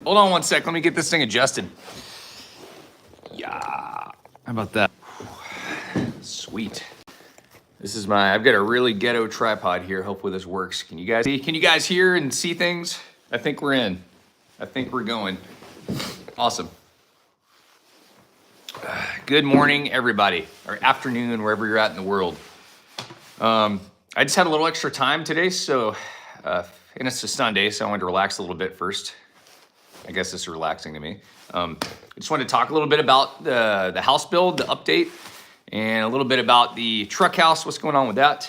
Hold on one sec. Let me get this thing adjusted. Yeah. How about that? Sweet. This is I've got a really ghetto tripod here. Hopefully this works. Can you guys see? Can you guys hear and see things? I think we're in. I think we're going. Awesome. Good morning, everybody, or afternoon, wherever you're at in the world. I just had a little extra time today, so, and it's a Sunday, so I wanted to relax a little bit first. I guess this is relaxing to me. I just wanted to talk a little bit about the house build, the update, and a little bit about the truck house, what's going on with that.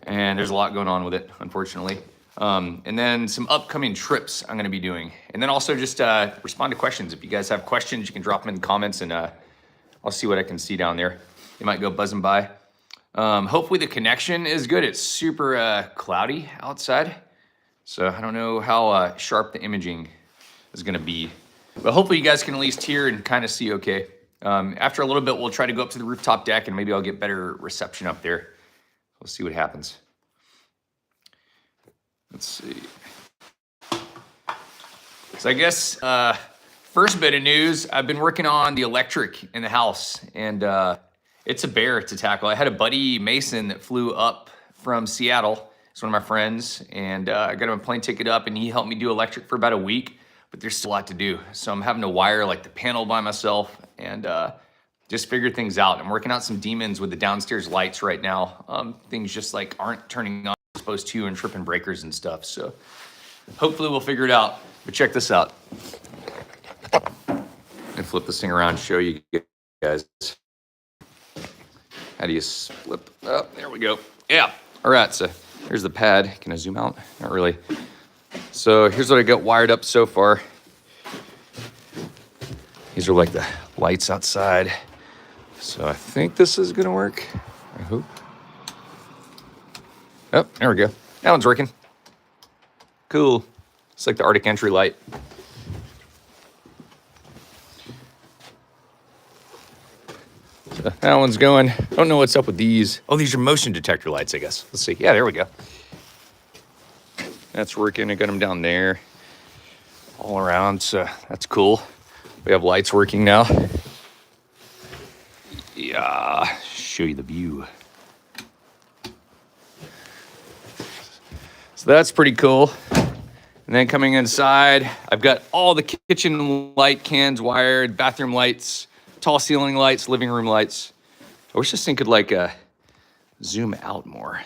And there's a lot going on with it, unfortunately. And then some upcoming trips I'm gonna be doing. And then also just respond to questions. If you guys have questions, you can drop them in the comments and I'll see what I can see down there. They might go buzzing by. Hopefully the connection is good. It's super cloudy outside. So I don't know how sharp the imaging is gonna be. But hopefully you guys can at least hear and kind of see okay. After a little bit, we'll try to go up to the rooftop deck and maybe I'll get better reception up there. We'll see what happens. Let's see. So I guess first bit of news, I've been working on the electric in the house and it's a bear to tackle. I had a buddy, Mason, that flew up from Seattle. He's one of my friends and I got him a plane ticket up and he helped me do electric for about a week, but there's still a lot to do. So I'm having to wire like the panel by myself and just figure things out. I'm working out some demons with the downstairs lights right now. Things just like aren't turning on supposed to and tripping breakers and stuff. So hopefully we'll figure it out. But check this out. And flip this thing around and show you guys. How do you flip? Oh, there we go. Yeah. All right. So here's the pad. Can I zoom out? Not really. So here's what I got wired up so far. These are like the lights outside. So I think this is gonna work. I hope. Oh, there we go. That one's working. Cool. It's like the Arctic entry light. So that one's going. I don't know what's up with these. Oh, these are motion detector lights, I guess. Let's see. Yeah, there we go. That's working. I got them down there all around, so that's cool. We have lights working now. Yeah, show you the view. So that's pretty cool. And then coming inside, I've got all the kitchen light cans wired, bathroom lights, tall ceiling lights, living room lights. I wish this thing could like zoom out more.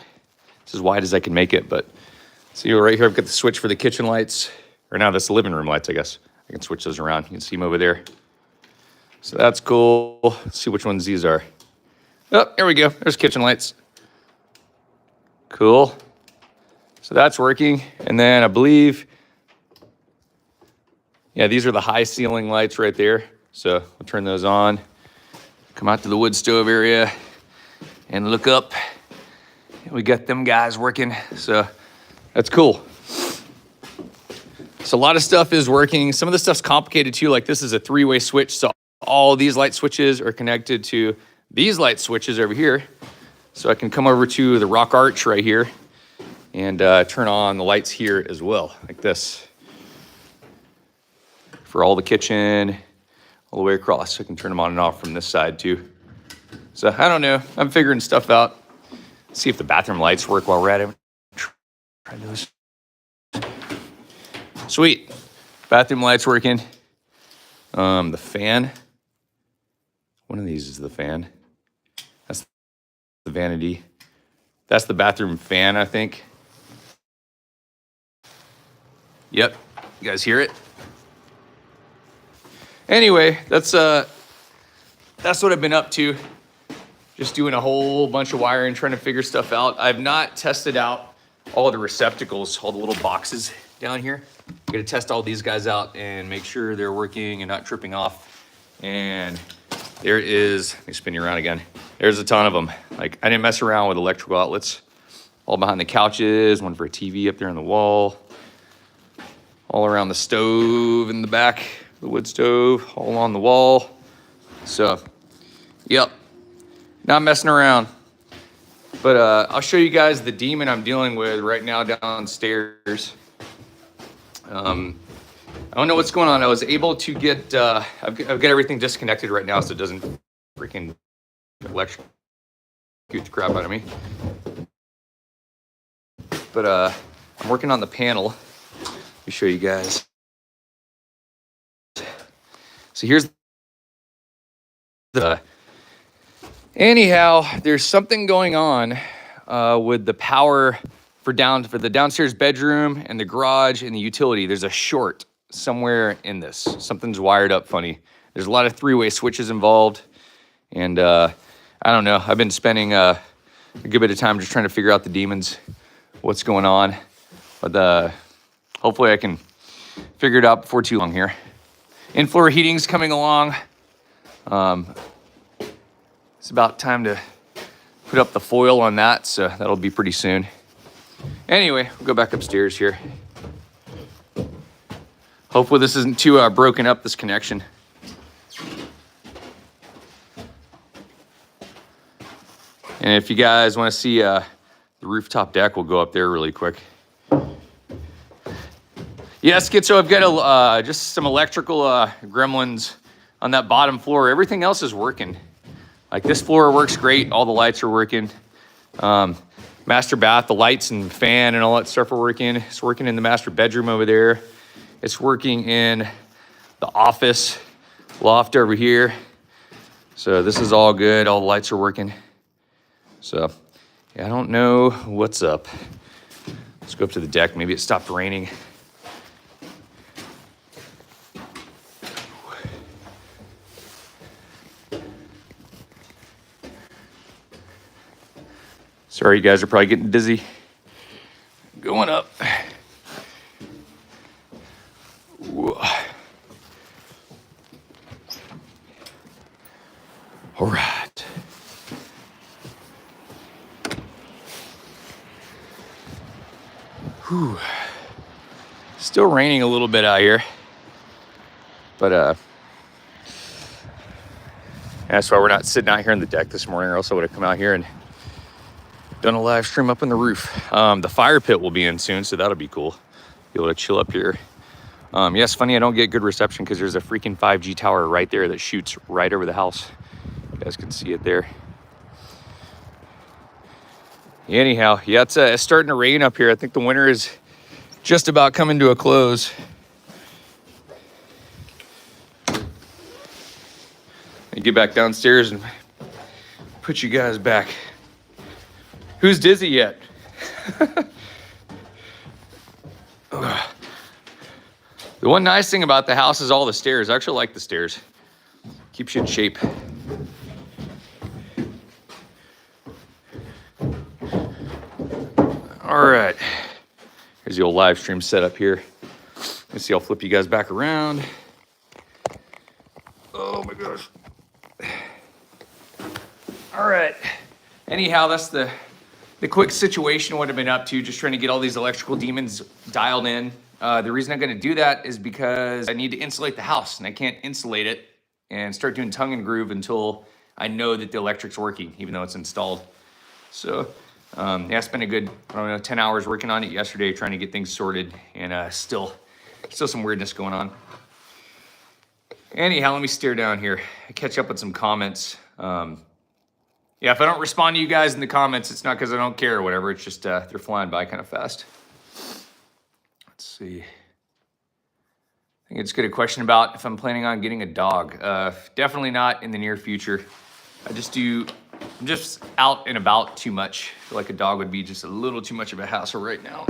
It's as wide as I can make it, but see right here, I've got the switch for the kitchen lights, or now that's the living room lights, I guess. I can switch those around. You can see them over there. So that's cool. Let's see which ones these are. Oh, there we go. There's kitchen lights. Cool. So that's working. And then I believe, yeah, these are the high ceiling lights right there. So I'll turn those on. Come out to the wood stove area and look up. And we got them guys working. So that's cool. So a lot of stuff is working. Some of the stuff's complicated too. Like this is a 3-way switch. So all these light switches are connected to these light switches over here. So I can come over to the rock arch right here and turn on the lights here as well, like this. For all the kitchen, all the way across. So I can turn them on and off from this side too. So I don't know, I'm figuring stuff out. See if the bathroom lights work while we're at it. Try those. Sweet, bathroom lights working. The fan. One of these is the fan. That's the vanity. That's the bathroom fan, I think. Yep, you guys hear it? Anyway, that's what I've been up to. Just doing a whole bunch of wiring, trying to figure stuff out. I've not tested out all the receptacles, all the little boxes down here. I'm gonna test all these guys out and make sure they're working and not tripping off. And there is, let me spin you around again. There's a ton of them. Like I didn't mess around with electrical outlets. All behind the couches, one for a TV up there on the wall. All around the stove in the back, the wood stove, all on the wall. So, yep, not messing around. But I'll show you guys the demon I'm dealing with right now downstairs. I don't know what's going on. I was able to get, I've got everything disconnected right now so it doesn't freaking electrocute the crap out of me. But I'm working on the panel. Let me show you guys. So here's the, anyhow, there's something going on with the power for the downstairs bedroom and the garage and the utility. There's a short somewhere in this. Something's wired up funny. There's a lot of three-way switches involved. And I don't know. I've been spending a good bit of time just trying to figure out the demons, what's going on. But hopefully I can figure it out before too long here. In-floor heating's coming along. It's about time to put up the foil on that, so that'll be pretty soon. Anyway, we'll go back upstairs here. Hopefully this isn't too broken up, this connection. And if you guys want to see the rooftop deck, we'll go up there really quick. Yeah, Schizo, I've got just some electrical gremlins on that bottom floor. Everything else is working. Like this floor works great. All the lights are working. Master bath, the lights and fan and all that stuff are working. It's working in the master bedroom over there. It's working in the office loft over here. So this is all good. All the lights are working. So yeah, I don't know what's up. Let's go up to the deck. Maybe it stopped raining. Sorry, you guys are probably getting dizzy. Going up. Whoa. All right. Whew. Still raining a little bit out here. But that's why we're not sitting out here on the deck this morning, or else I would have come out here and done a live stream up on the roof. The fire pit will be in soon, so that'll be cool. Be able to chill up here. Yeah, it's funny I don't get good reception because there's a freaking 5G tower right there that shoots right over the house. You guys can see it there. Anyhow, yeah, it's starting to rain up here. I think the winter is just about coming to a close. And get back downstairs and put you guys back. Who's dizzy yet? The one nice thing about the house is all the stairs. I actually like the stairs. Keeps you in shape. All right. Here's the old live stream setup here. Let's see, I'll flip you guys back around. Oh my gosh. All right. Anyhow, that's the quick situation, what I've been up to, just trying to get all these electrical demons dialed in. The reason I'm going to do that is because I need to insulate the house, and I can't insulate it and start doing tongue and groove until I know that the electric's working, even though it's installed. So, yeah, I spent a good, I don't know, 10 hours working on it yesterday, trying to get things sorted, and still some weirdness going on. Anyhow, let me steer down here. Catch up with some comments. Yeah, if I don't respond to you guys in the comments, it's not because I don't care or whatever. It's just they're flying by kind of fast. Let's see. I think it's a question about if I'm planning on getting a dog. Definitely not in the near future. I'm just out and about too much. I feel like a dog would be just a little too much of a hassle right now.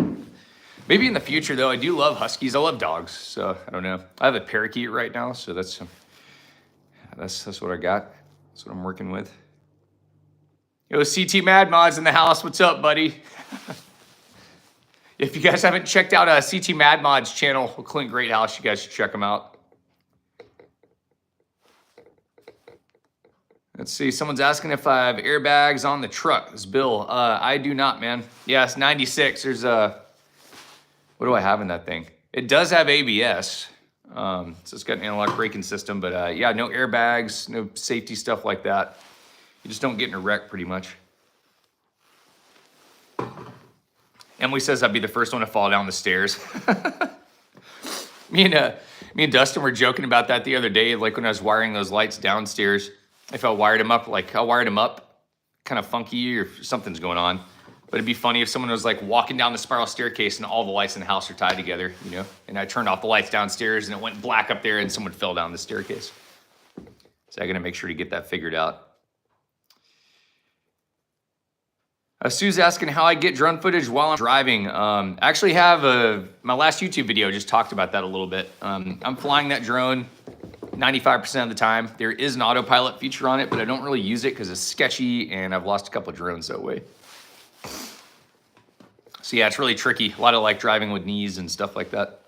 Maybe in the future, though. I do love huskies. I love dogs, so I don't know. I have a parakeet right now, so that's what I got. That's what I'm working with. Yo, CT Mad Mod's in the house. What's up, buddy? If you guys haven't checked out CT Mad Mod's channel, Clint Greathouse, you guys should check him out. Let's see. Someone's asking if I have airbags on the truck. It's Bill. I do not, man. Yeah, it's 96. There's what do I have in that thing? It does have ABS. So it's got an analog braking system, but yeah, no airbags, no safety stuff like that. You just don't get in a wreck pretty much. Emily says I'd be the first one to fall down the stairs. Me and Me and Dustin were joking about that the other day, like when I was wiring those lights downstairs. If I wired them up, like I wired them up kind of funky or something's going on. But it'd be funny if someone was like walking down the spiral staircase and all the lights in the house are tied together, you know? And I turned off the lights downstairs and it went black up there and someone fell down the staircase. So I gotta make sure to get that figured out. Sue's asking how I get drone footage while I'm driving. I actually have my last YouTube video just talked about that a little bit. I'm flying that drone 95% of the time. There is an autopilot feature on it, but I don't really use it because it's sketchy and I've lost a couple of drones that way. So yeah, it's really tricky. A lot of like driving with knees and stuff like that.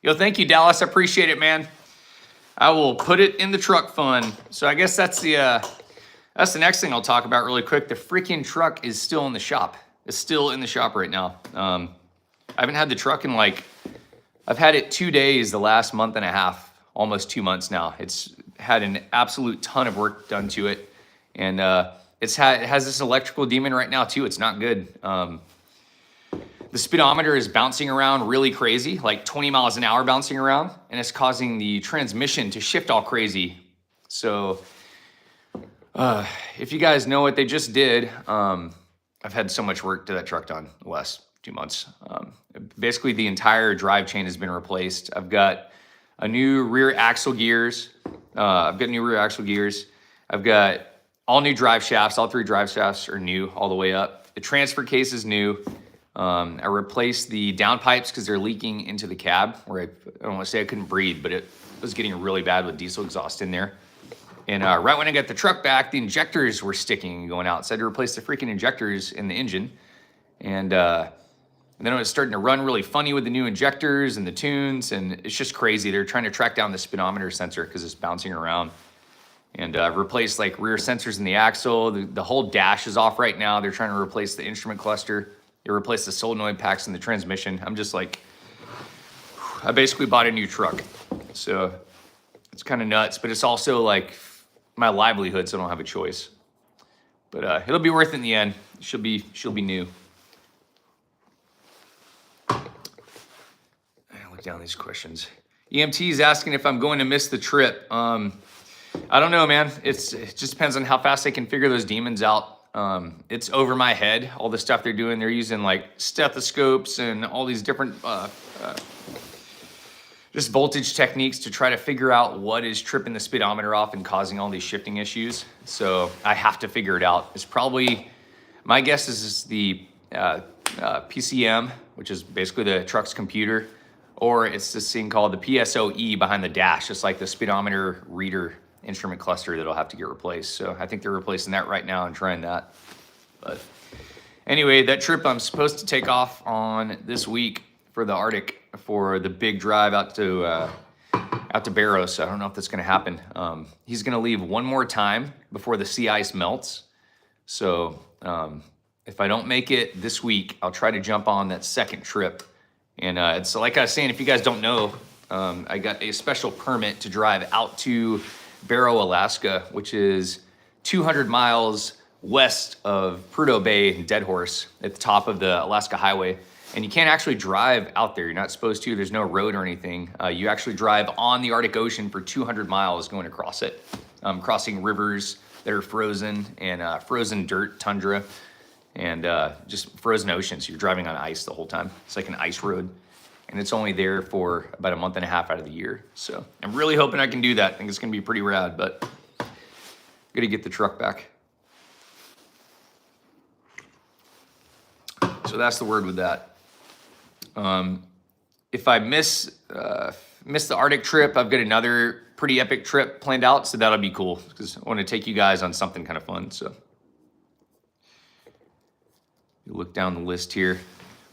Yo, thank you, Dallas. I appreciate it, man. I will put it in the truck fund. So I guess that's the next thing I'll talk about really quick. The freaking truck is still in the shop. It's still in the shop right now. I haven't had the truck in I've had it 2 days the last month and a half, almost 2 months now. It's had an absolute ton of work done to it. And it has this electrical demon right now too. It's not good. The speedometer is bouncing around really crazy, like 20 miles an hour bouncing around, and it's causing the transmission to shift all crazy. So if you guys know what they just did, I've had so much work to that truck done the last 2 months. Basically, the entire drive chain has been replaced. I've got a new rear axle gears. I've got all new drive shafts. All 3 drive shafts are new all the way up. The transfer case is new. I replaced the downpipes because they're leaking into the cab where I don't want to say I couldn't breathe, but it was getting really bad with diesel exhaust in there. And right when I got the truck back, the injectors were sticking and going out. So I had to replace the freaking injectors in the engine. And then it was starting to run really funny with the new injectors and the tunes. And it's just crazy. They're trying to track down the speedometer sensor because it's bouncing around. And replaced like rear sensors in the axle. The whole dash is off right now. They're trying to replace the instrument cluster. They replaced the solenoid packs in the transmission. I'm just like, I basically bought a new truck. So it's kind of nuts, but it's also like my livelihood, so I don't have a choice. But it'll be worth it in the end. She'll be new. Look down these questions. EMT is asking if I'm going to miss the trip. I don't know, man. It just depends on how fast they can figure those demons out. It's over my head, all the stuff they're doing. They're using like stethoscopes and all these different just voltage techniques to try to figure out what is tripping the speedometer off and causing all these shifting issues. So I have to figure it out. It's probably, my guess is the PCM, which is basically the truck's computer, or it's this thing called the PSOE behind the dash. It's like the speedometer reader instrument cluster that'll have to get replaced. So I think they're replacing that right now and trying that. But anyway, that trip I'm supposed to take off on this week for the Arctic for the big drive out to Barrows. I don't know if that's going to happen. He's going to leave one more time before the sea ice melts. So if I don't make it this week, I'll try to jump on that second trip. And it's like I was saying, if you guys don't know, I got a special permit to drive out to Barrow, Alaska, which is 200 miles west of Prudhoe Bay and Dead Horse at the top of the Alaska Highway. And you can't actually drive out there. You're not supposed to. There's no road or anything. You actually drive on the Arctic Ocean for 200 miles going across it, crossing rivers that are frozen and frozen dirt, tundra, and just frozen ocean. So you're driving on ice the whole time. It's like an ice road. And it's only there for about a month and a half out of the year. So I'm really hoping I can do that. I think it's gonna be pretty rad, but gotta get the truck back. So that's the word with that. If I miss the Arctic trip, I've got another pretty epic trip planned out, so that'll be cool because I want to take you guys on something kind of fun. So you look down the list here.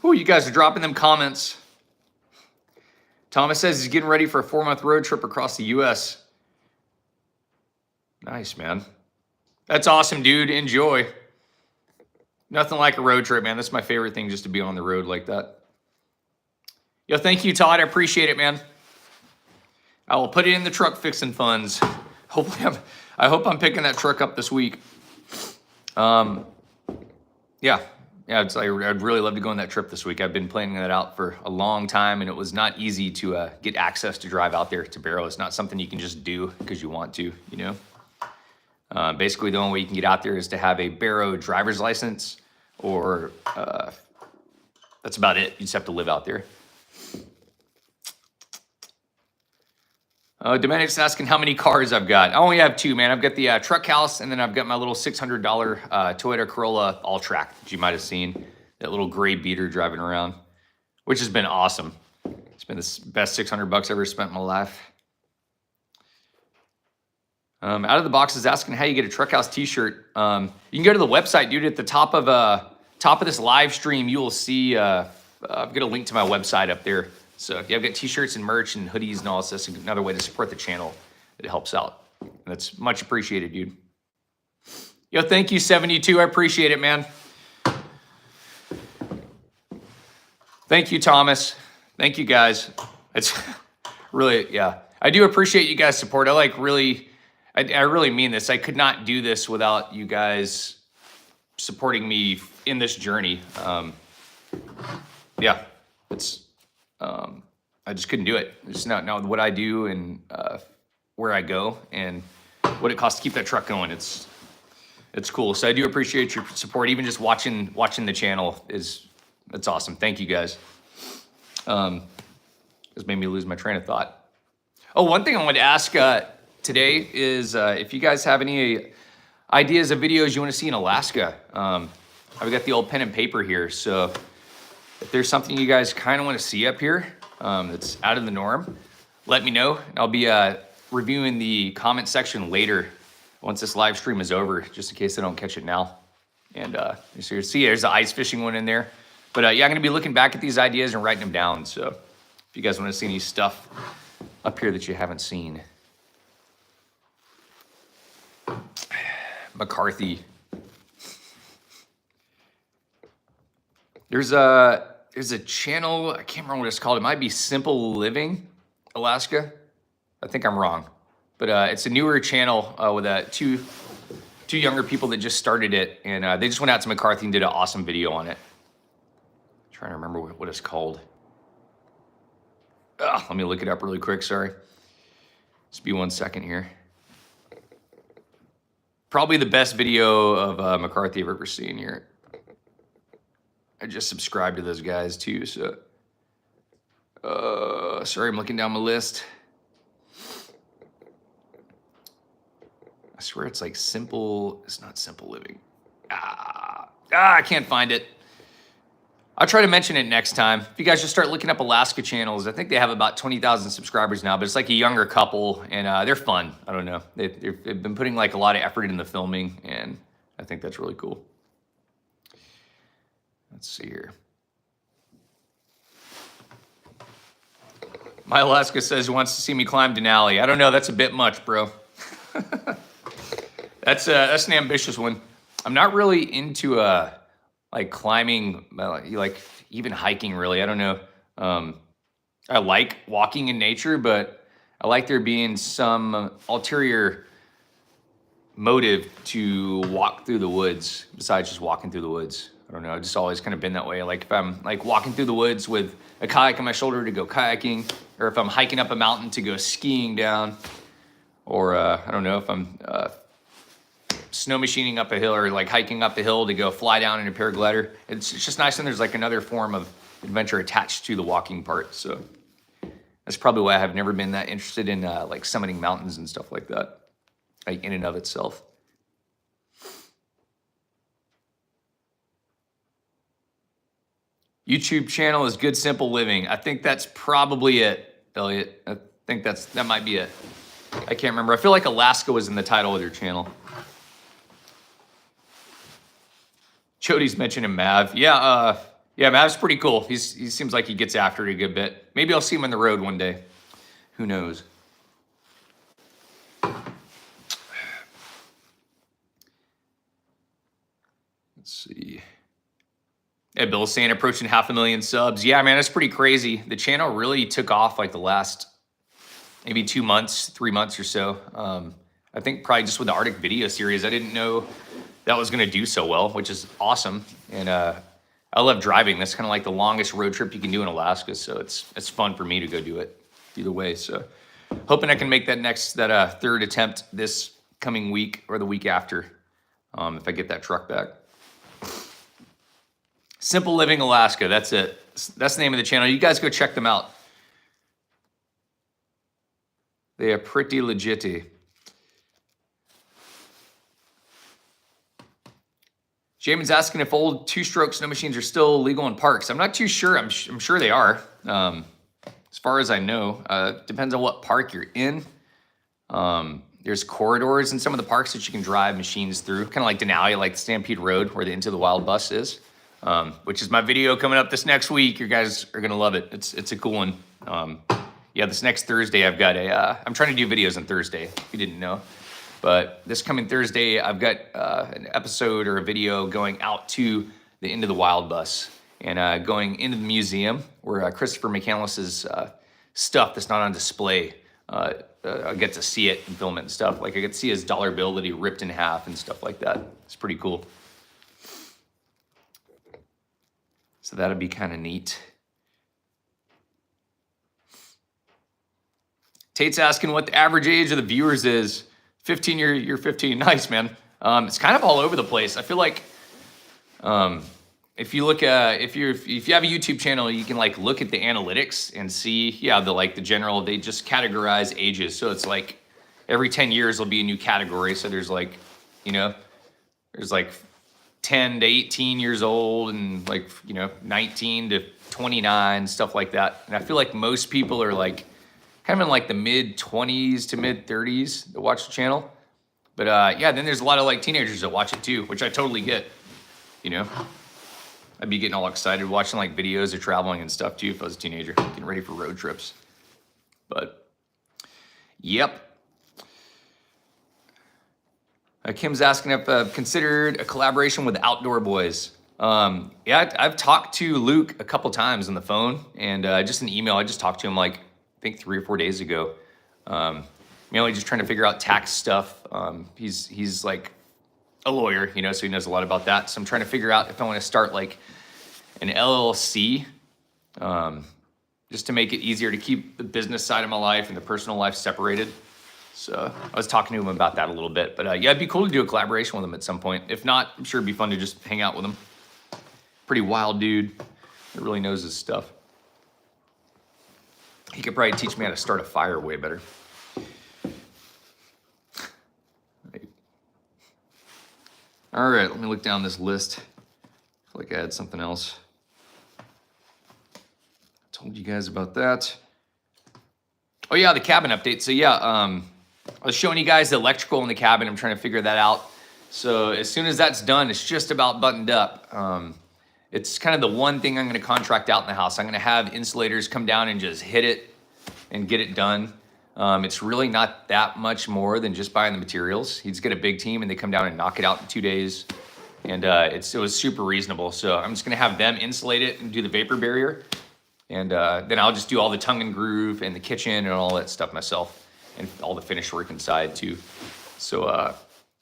Oh, you guys are dropping them comments. Thomas says he's getting ready for a 4-month road trip across the U.S. Nice, man. That's awesome, dude. Enjoy. Nothing like a road trip, man. That's my favorite thing, just to be on the road like that. Yo, thank you, Todd. I appreciate it, man. I will put it in the truck fixing funds. Hopefully, I hope I'm picking that truck up this week. Yeah, yeah, I'd really love to go on that trip this week. I've been planning that out for a long time, and it was not easy to get access to drive out there to Barrow. It's not something you can just do because you want to, you know. Basically, the only way you can get out there is to have a Barrow driver's license, or that's about it. You just have to live out there. Domenic's asking how many cars I've got. I only have 2, man. I've got the truck house, and then I've got my little $600 Toyota Corolla all-track that you might have seen. That little gray beater driving around, which has been awesome. It's been the best $600 I've ever spent in my life. Out of the Box is asking how you get a truck house t-shirt. You can go to the website, dude. At the top of this live stream, you will see I've got a link to my website up there. So yeah, I've got t-shirts and merch and hoodies and all this. That's another way to support the channel. It helps out. And that's much appreciated, dude. Yo, thank you, 72. I appreciate it, man. Thank you, Thomas. Thank you, guys. It's really, yeah. I do appreciate you guys' support. I really mean this. I could not do this without you guys supporting me in this journey. Yeah, it's... I just couldn't do it. It's not what I do and where I go and what it costs to keep that truck going. It's cool. So I do appreciate your support. Even just watching the channel that's awesome. Thank you guys. It's made me lose my train of thought. Oh, one thing I wanted to ask today is if you guys have any ideas of videos you want to see in Alaska. I've got the old pen and paper here, so if there's something you guys kind of want to see up here that's out of the norm, let me know. I'll be reviewing the comment section later once this live stream is over, just in case I don't catch it now. And so you see there's the ice fishing one in there. But yeah, I'm going to be looking back at these ideas and writing them down. So if you guys want to see any stuff up here that you haven't seen. McCarthy. There's a channel, I can't remember what it's called. It might be Simple Living Alaska. I think I'm wrong. But it's a newer channel with two younger people that just started it. And they just went out to McCarthy and did an awesome video on it. I'm trying to remember what it's called. Let me look it up really quick, sorry. Just be 1 second here. Probably the best video of McCarthy I've ever seen here. I just subscribed to those guys too, so. Sorry, I'm looking down my list. I swear it's like Simple, it's not Simple Living. I can't find it. I'll try to mention it next time. If you guys just start looking up Alaska channels, I think they have about 20,000 subscribers now, but it's like a younger couple, and they're fun. I don't know. They've been putting like a lot of effort in the filming, and I think that's really cool. Let's see here. My Alaska says he wants to see me climb Denali. I don't know. That's a bit much, bro. That's an ambitious one. I'm not really into like climbing, like even hiking. Really, I don't know. I like walking in nature, but I like there being some ulterior motive to walk through the woods besides just walking through the woods. I don't know, I've just always kind of been that way. Like if I'm like walking through the woods with a kayak on my shoulder to go kayaking, or if I'm hiking up a mountain to go skiing down, or I don't know, if I'm snow machining up a hill or like hiking up a hill to go fly down in a paraglider. It's just nice when there's like another form of adventure attached to the walking part. So that's probably why I've never been that interested in like summiting mountains and stuff like that, like in and of itself. YouTube channel is Good Simple Living. I think that's probably it, Elliot. I think that might be it. I can't remember. I feel like Alaska was in the title of your channel. Jody's mentioning Mav. Yeah, Mav's pretty cool. He seems like he gets after it a good bit. Maybe I'll see him on the road one day. Who knows? Let's see. Yeah, Bill's saying approaching 500,000 subs. Yeah, man, that's pretty crazy. The channel really took off like the last maybe 2 months, 3 months or so. I think probably just with the Arctic video series, I didn't know that was going to do so well, which is awesome. And I love driving. That's kind of like the longest road trip you can do in Alaska. So it's fun for me to go do it either way. So hoping I can make that third attempt this coming week or the week after, if I get that truck back. Simple Living Alaska. That's it. That's the name of the channel. You guys go check them out. They are pretty legit-y. Jamin's asking if old two-stroke snow machines are still legal in parks. I'm not too sure. I'm sure they are. As far as I know, depends on what park you're in. There's corridors in some of the parks that you can drive machines through, kind of like Denali, like Stampede Road, where the Into the Wild bus is, which is my video coming up this next week. You guys are gonna love it. It's a cool one. Yeah, this next Thursday, I've got I'm trying to do videos on Thursday, if you didn't know. But this coming Thursday, I've got an episode or a video going out to the Into the Wild bus and going into the museum where Christopher McCandless's stuff that's not on display, I get to see it and film it and stuff. Like I get to see his dollar bill that he ripped in half and stuff like that. It's pretty cool. So that'll be kind of neat. Tate's asking what the average age of the viewers is. 15, you're 15. Nice, man. It's kind of all over the place. I feel like if you look at if you have a YouTube channel, you can like look at the analytics and see, yeah, the general, they just categorize ages. So it's like every 10 years there'll be a new category. So there's like, there's like 10 to 18 years old and like, 19 to 29, stuff like that. And I feel like most people are like kind of in like the mid 20s to mid 30s that watch the channel. But yeah, then there's a lot of like teenagers that watch it too, which I totally get, I'd be getting all excited watching like videos of traveling and stuff too if I was a teenager, getting ready for road trips. But, yep. Kim's asking if I've considered a collaboration with Outdoor Boys. Yeah, I've talked to Luke a couple times on the phone and just an email. I just talked to him like, I think 3 or 4 days ago. Mainly just trying to figure out tax stuff. He's like a lawyer, so he knows a lot about that. So I'm trying to figure out if I want to start like an LLC, just to make it easier to keep the business side of my life and the personal life separated. So I was talking to him about that a little bit, but yeah, it'd be cool to do a collaboration with him at some point. If not, I'm sure it'd be fun to just hang out with him. Pretty wild dude that really knows his stuff. He could probably teach me how to start a fire way better. All right, let me look down this list. I feel like I had something else. I told you guys about that. Oh yeah, the cabin update. So yeah, I was showing you guys the electrical in the cabin. I'm trying to figure that out. So as soon as that's done, it's just about buttoned up. It's kind of the one thing I'm going to contract out in the house. I'm going to have insulators come down and just hit it and get it done. It's really not that much more than just buying the materials. He's got a big team and they come down and knock it out in 2 days. And it was super reasonable. So I'm just going to have them insulate it and do the vapor barrier. And then I'll just do all the tongue and groove and the kitchen and all that stuff myself and all the finish work inside too. So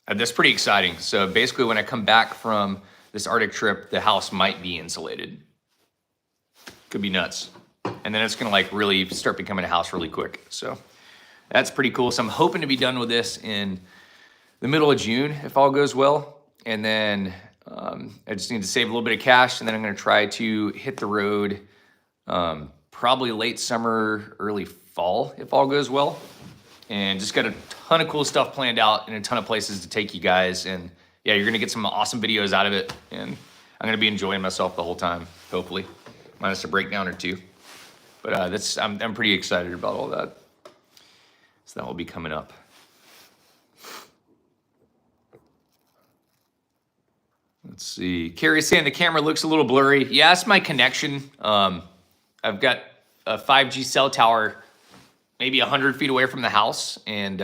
that's pretty exciting. So basically when I come back from this Arctic trip, the house might be insulated. Could be nuts. And then it's gonna like really start becoming a house really quick. So that's pretty cool. So I'm hoping to be done with this in the middle of June if all goes well. And then I just need to save a little bit of cash and then I'm gonna try to hit the road probably late summer, early fall if all goes well. And just got a ton of cool stuff planned out and a ton of places to take you guys. And yeah, you're gonna get some awesome videos out of it. And I'm gonna be enjoying myself the whole time, hopefully. Minus a breakdown or two. But I'm pretty excited about all that. So that will be coming up. Let's see. Carrie's saying the camera looks a little blurry. Yeah, it's my connection. I've got a 5G cell tower maybe 100 feet away from the house. And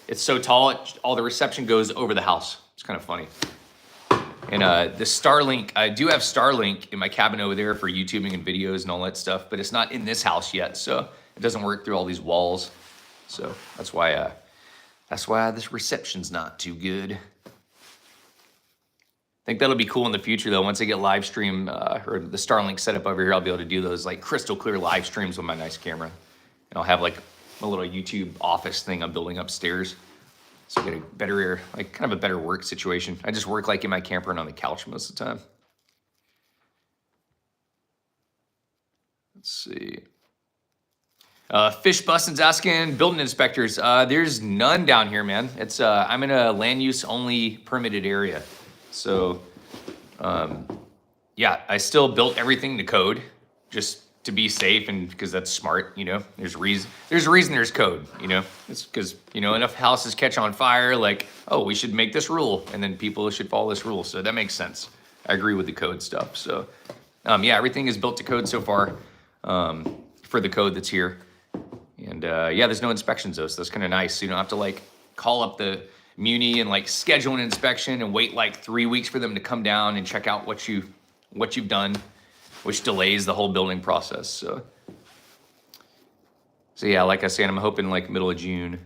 it's so tall, all the reception goes over the house. It's kind of funny. And the Starlink, I do have Starlink in my cabin over there for YouTubing and videos and all that stuff, but it's not in this house yet, so it doesn't work through all these walls. So that's why this reception's not too good. think that'll be cool in the future though. Once I get live stream or the Starlink set up over here, I'll be able to do those like crystal clear live streams with my nice camera. And I'll have like a little YouTube office thing I'm building upstairs. So get a better, like kind of a better work situation. I just work like in my camper and on the couch most of the time. Let's see. Fish Bustin's asking, building inspectors. There's none down here, man. It's I'm in a land use only permitted area. So yeah, I still built everything to code just to be safe and because that's smart, you know. There's a reason there's code, you know. It's because, you know, enough houses catch on fire, like, oh, we should make this rule and then people should follow this rule. So that makes sense. I agree with the code stuff. So yeah, everything is built to code so far for the code that's here. And yeah, there's no inspections though, so that's kind of nice. So you don't have to like call up the Muni and like schedule an inspection and wait like 3 weeks for them to come down and check out what you've done, which delays the whole building process. So yeah, like I said, I'm hoping like middle of June.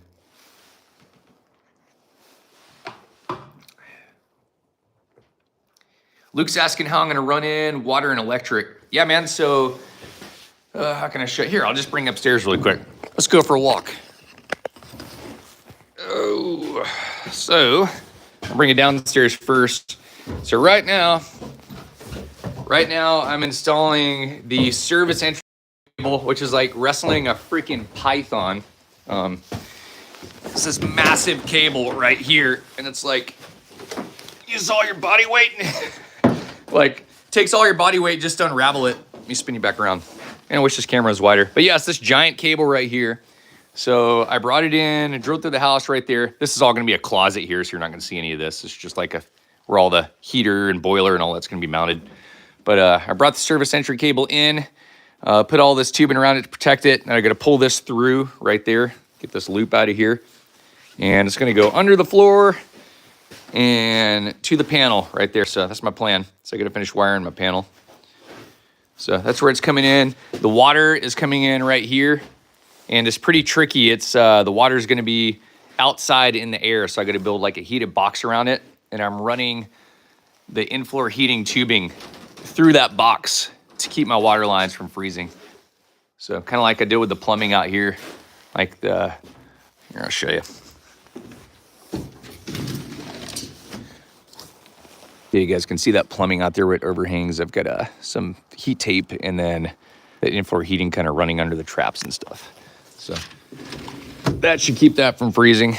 Luke's asking how I'm gonna run in water and electric. Yeah, man, so how can I show? Here, I'll just bring upstairs really quick. Let's go for a walk. Oh, so I'll bring it downstairs first. So right now I'm installing the service entry cable, which is like wrestling a freaking python. It's this massive cable right here, and it's like uses all your body weight. Like takes all your body weight just to unravel it. Let me spin you back around. And I wish this camera was wider. But yeah, it's this giant cable right here. So I brought it in and drilled through the house right there. This is all gonna be a closet here, so you're not gonna see any of this. It's just like where all the heater and boiler and all that's gonna be mounted. But I brought the service entry cable in, put all this tubing around it to protect it. And I gotta pull this through right there, get this loop out of here. And it's gonna go under the floor and to the panel right there. So that's my plan. So I gotta finish wiring my panel. So that's where it's coming in. The water is coming in right here. And it's pretty tricky. It's the water is gonna be outside in the air. So I gotta build like a heated box around it. And I'm running the in-floor heating tubing through that box to keep my water lines from freezing. So kind of like I did with the plumbing out here. Like here, I'll show you. Yeah, you guys can see that plumbing out there where it overhangs. I've got some heat tape and then the in-floor heating kind of running under the traps and stuff. So that should keep that from freezing.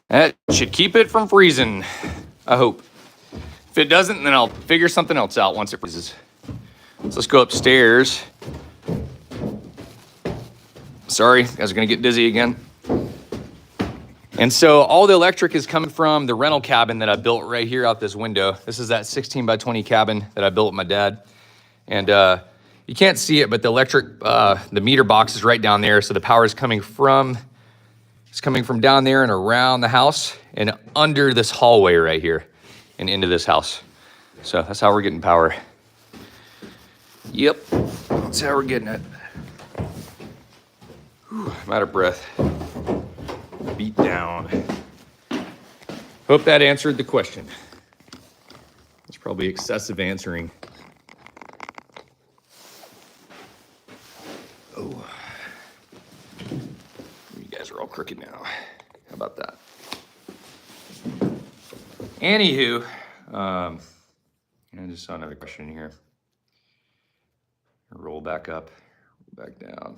That should keep it from freezing, I hope. If it doesn't, then I'll figure something else out once it freezes. So let's go upstairs. Sorry, you guys are gonna get dizzy again. And so all the electric is coming from the rental cabin that I built right here out this window. This is that 16 by 20 cabin that I built with my dad. And you can't see it, but the electric, the meter box is right down there. So the power is coming from down there and around the house and under this hallway right here and into this house. So that's how we're getting power. Yep, that's how we're getting it. Whew, I'm out of breath. Beat down. Hope that answered the question. It's probably excessive answering. Oh, you guys are all crooked now. How about that? Anywho, I just saw another question here. Roll back up, roll back down.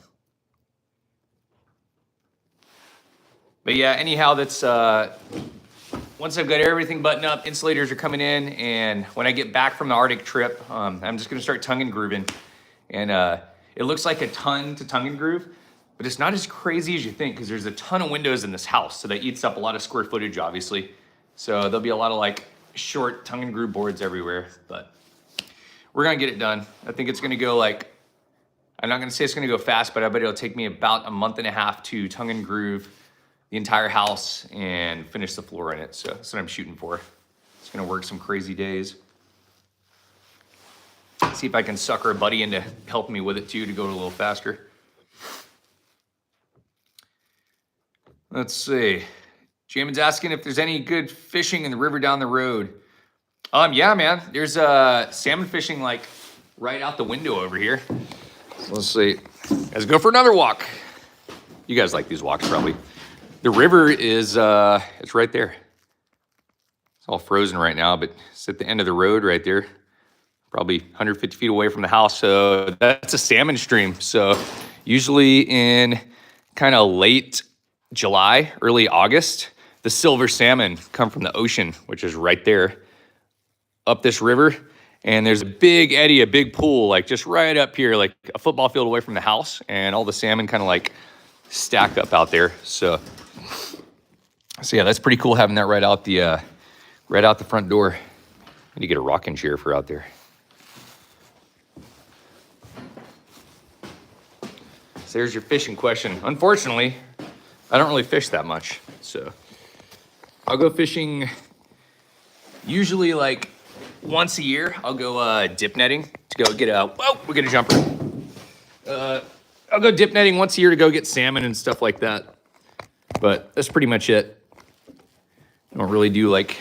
But yeah, anyhow, that's once I've got everything buttoned up, insulators are coming in, and when I get back from the Arctic trip, I'm just gonna start tongue and grooving. And it looks like a ton to tongue and groove, but it's not as crazy as you think because there's a ton of windows in this house, so that eats up a lot of square footage, obviously. So there'll be a lot of like short tongue and groove boards everywhere, but we're gonna get it done. I think it's gonna go like, I'm not gonna say it's gonna go fast, but I bet it'll take me about a month and a half to tongue and groove the entire house and finish the floor in it. So that's what I'm shooting for. It's gonna work some crazy days. See if I can sucker a buddy into helping me with it too to go a little faster. Let's see. Jamin's asking if there's any good fishing in the river down the road. Yeah, man. There's salmon fishing like right out the window over here. So let's see. Let's go for another walk. You guys like these walks probably. The river is it's right there. It's all frozen right now, but it's at the end of the road right there. Probably 150 feet away from the house. So that's a salmon stream. So usually in kind of late July, early August, the silver salmon come from the ocean, which is right there up this river. And there's a big eddy, a big pool, like just right up here, like a football field away from the house. And all the salmon kind of like stack up out there. So yeah, that's pretty cool having that right out the front door. I need to get a rocking chair for out there. So there's your fishing question. Unfortunately, I don't really fish that much. So I'll go fishing usually like once a year. I'll go dip netting to go get we get a jumper. I'll go dip netting once a year to go get salmon and stuff like that. But that's pretty much it. I don't really do like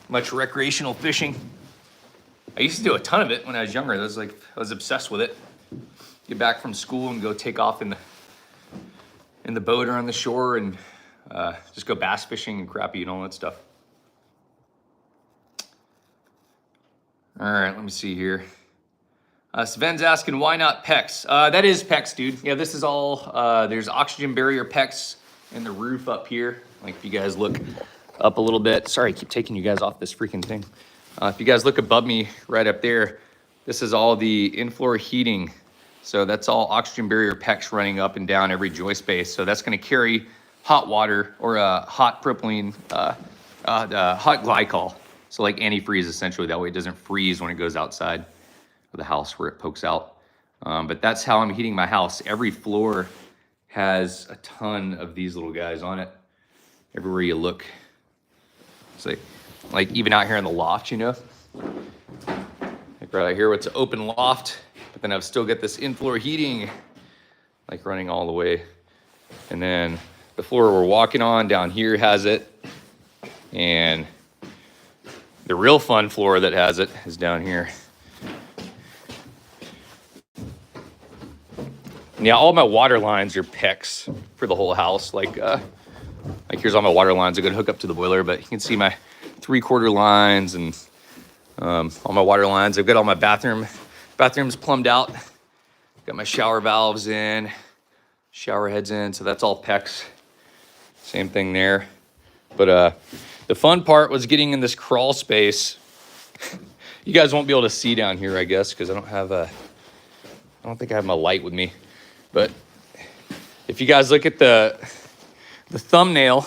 much recreational fishing. I used to do a ton of it when I was younger. I was obsessed with it. Get back from school and go take off in the boat or on the shore and just go bass fishing and crappie and all that stuff. All right, let me see here. Sven's asking, why not PEX? That is PEX, dude. Yeah, this is all, there's oxygen barrier PEX in the roof up here. Like if you guys look up a little bit. Sorry, I keep taking you guys off this freaking thing. If you guys look above me right up there, this is all the in-floor heating. So that's all oxygen barrier PEX running up and down every joist base. So that's going to carry hot water or hot propylene, hot glycol. So like antifreeze essentially. That way it doesn't freeze when it goes outside of the house where it pokes out. But that's how I'm heating my house. Every floor has a ton of these little guys on it. Everywhere you look. It's like even out here in the loft, you know? Like right out here, it's an open loft. But then I've still got this in-floor heating, like running all the way. And then the floor we're walking on down here has it. And the real fun floor that has it is down here. And yeah, all my water lines are PEX for the whole house. Like here's all my water lines. I'm gonna hook up to the boiler, but you can see my 3/4 lines and all my water lines. I've got all my bathrooms plumbed out. Got my shower valves in, shower heads in, so that's all PEX. Same thing there. But the fun part was getting in this crawl space. You guys won't be able to see down here, I guess, because I don't think I have my light with me. But if you guys look at the thumbnail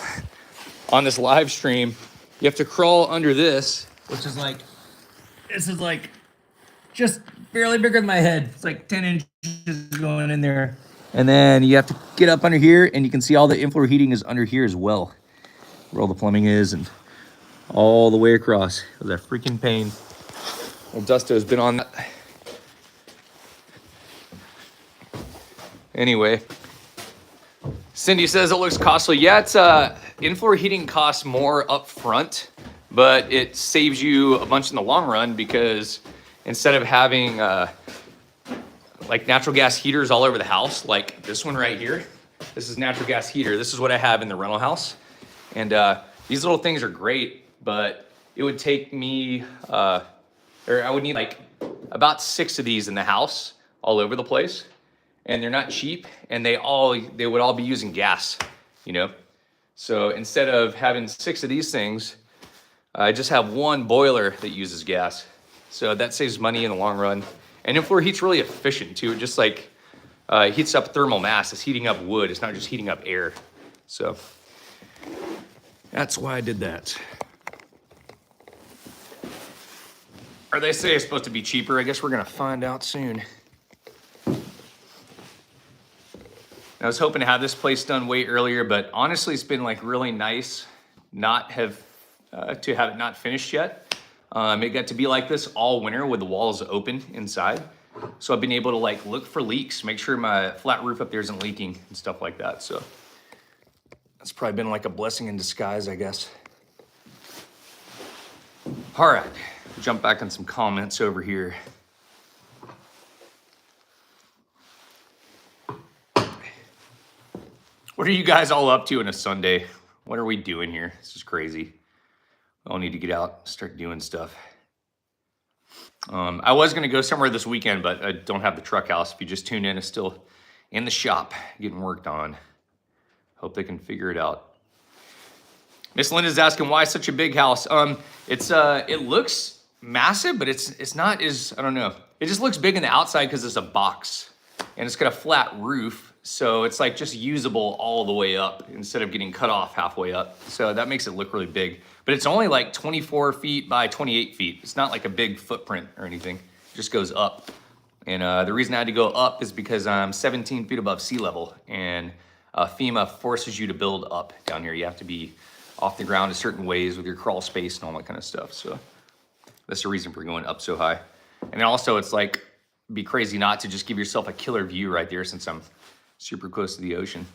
on this live stream, you have to crawl under this, which is like, this is like just barely bigger than my head. It's like 10 inches going in there. And then you have to get up under here, and you can see all the in-floor heating is under here as well, where all the plumbing is, and all the way across. It was a freaking pain. Well, Dusto's been on that. Anyway, Cindy says it looks costly. Yeah, it's in-floor heating costs more up front, but it saves you a bunch in the long run because instead of having like natural gas heaters all over the house, like this one right here, this is natural gas heater. This is what I have in the rental house. And these little things are great, but it would take me, or I would need like about 6 of these in the house all over the place. And they're not cheap, and they would all be using gas, you know? So instead of having 6 of these things, I just have one boiler that uses gas. So that saves money in the long run. And in-floor heat's really efficient too. It just like heats up thermal mass. It's heating up wood. It's not just heating up air. So that's why I did that. Or they say it's supposed to be cheaper. I guess we're gonna find out soon. I was hoping to have this place done way earlier, but honestly, it's been like really nice to have it not finished yet. It got to be like this all winter with the walls open inside. So I've been able to like look for leaks, make sure my flat roof up there isn't leaking and stuff like that. So It's probably been like a blessing in disguise, I guess. All right, jump back on some comments over here. What are you guys all up to on a Sunday? What are we doing here? This is crazy. We all need to get out, start doing stuff. I was going to go somewhere this weekend, but I don't have the truck house. If you just tuned in, it's still in the shop getting worked on. Hope they can figure it out. Miss Linda's asking why such a big house. It looks massive, but it's not as, I don't know. It just looks big on the outside because it's a box and it's got a flat roof. So it's like just usable all the way up instead of getting cut off halfway up. So that makes it look really big, but it's only like 24 feet by 28 feet. It's not like a big footprint or anything. It just goes up. And the reason I had to go up is because I'm 17 feet above sea level, and FEMA forces you to build up down here. You have to be off the ground a certain ways with your crawl space and all that kind of stuff. So that's the reason for going up so high. And then also it's like, it'd be crazy not to just give yourself a killer view right there since I'm super close to the ocean.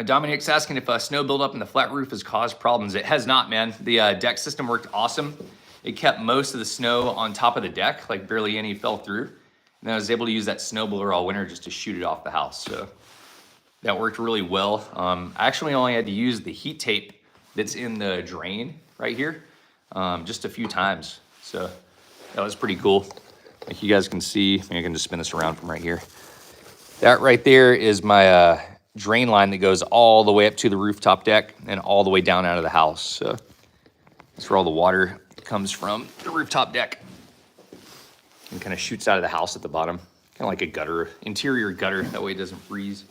Dominic's asking if snow buildup in the flat roof has caused problems. It has not, man. The deck system worked awesome. It kept most of the snow on top of the deck, like barely any fell through. And I was able to use that snow blower all winter just to shoot it off the house. So that worked really well. I actually only had to use the heat tape that's in the drain right here just a few times. So that was pretty cool. Like you guys can see, I can just spin this around from right here. That right there is my drain line that goes all the way up to the rooftop deck and all the way down out of the house. So that's where all the water comes from, the rooftop deck. And kind of shoots out of the house at the bottom. Kind of like a gutter, interior gutter. That way it doesn't freeze.